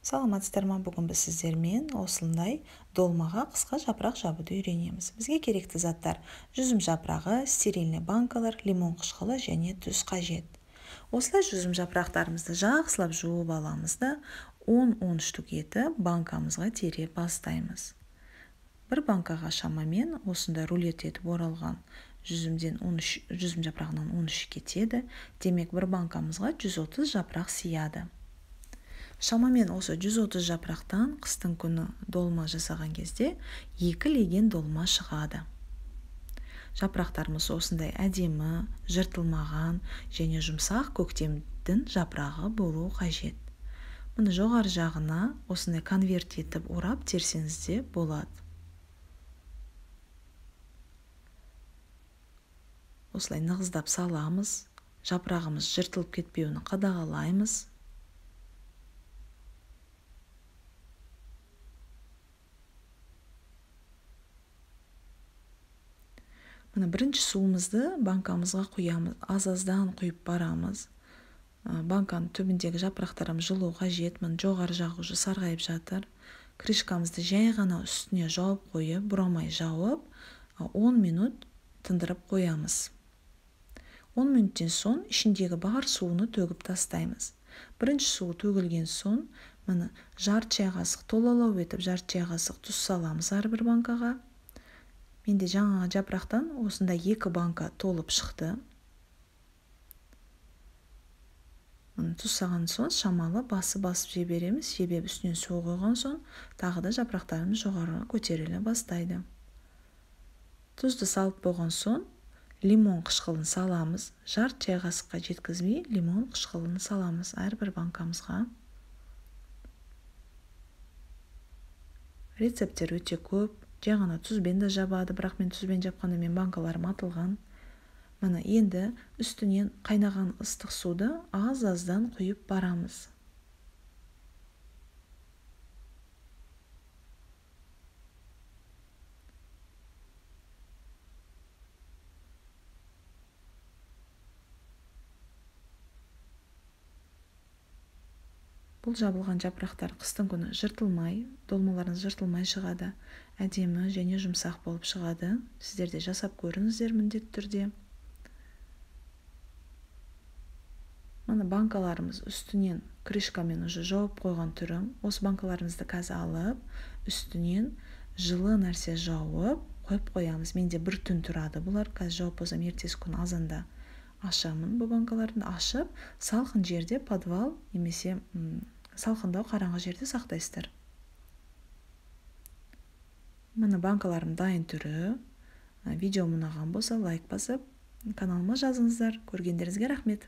Саламатсыздар ма? Бүгін біз сіздермен осындай долмаға қысқа жапырақ жабуды үйренеміз. Бізге керекті заттар: жүзім жапырағы, стерильный банкалар, лимон қышқылы және тұз қажет. Осылай жүзім жапырақтарымызды жақсылап жуып аламыз да 10-10 штук етіп банкамызға тере бастаймыз. Бір банкаға шамамен осындай рулет етіп оралған жүзім жапырағынан 13 кетеді. Демек бір банкамызға 130 жапырақ сияды. Шамамен осы 130 жапырақтан қыстың күні долма жасаған кезде 2 леген долма шығады. Жапырақтарымыз осындай әдемі, жыртылмаған және жұмсақ көктемдің жапырағы болу қажет. Мұны жоғары жағына осындай конверт етіп орап терсеңіз де болады. Осылай нығыздап саламыз. Жапырағымыз жыртылып кетпеуін қадағалаймыз. Мына бірінші суымызды банкамызға құямыз. Аз-аздан құйып барамыз. Банканың түбіндегі жапырақтарымыз жылу қажет. Мына жоғары жағы уже сарғайып жатыр. Крышкамызды жай ғана үстіне жауып қойып, бұрамай жауып, 10 минут тындырып қоямыз. 10 минуттен соң ішіндегі бар суыны төгіп тастаймыз. Бірінші суы төгілген соң, мына жарты чай қасық толалау етіп, жарты чай қасық тұз саламыз әрбір банкаға. Менде жаңа жапырақтан осында 2 банка толып шықты. Тұз салған соң шамалы басып жібереміз. Себебі үстінен су қойған соң тағы да жапырақтарымыз жоғарыға көтеріле бастайды. Тұзды салып болған соң лимон қышқылын саламыз. Жарты чай қасыққа жеткізбей лимон қышқылын саламыз әрбір банкамызға. Рецептер өте көп. Жай ғана тұзбен де жабады, бірақ мен тұзбен жапқанда мен банкаларым атылған. Мына енді үстінен қайнаған ыстық суды аз-аздан құйып барамыз. Бұл жабылған жапырақтар қыстың күні жыртылмай, долмаларыңыз жыртылмай шығады. Әдемі және жұмсақ болып шығады. Сіздер де жасап көріңіздер міндетті түрде. Мына банкаларымыз үстінен крышкамен уже жауып қойған түрім. Осы банкаларымызды қазір алып, үстінен жылы нәрсе жауып қойып қоямыз. Менде бір түн тұрады. Бұлар қазір жауып болсам ертесі күн азанда ашамын. Бұл банкаларды ашып, салқын жерде, подвал немесе салқындау қараңғы жерде сақтайсыздар. Мына банкаларым дайын түрі. Видео ұнаған болса лайк басып, каналыма жазыңыздар. Көргендеріңізге рахмет.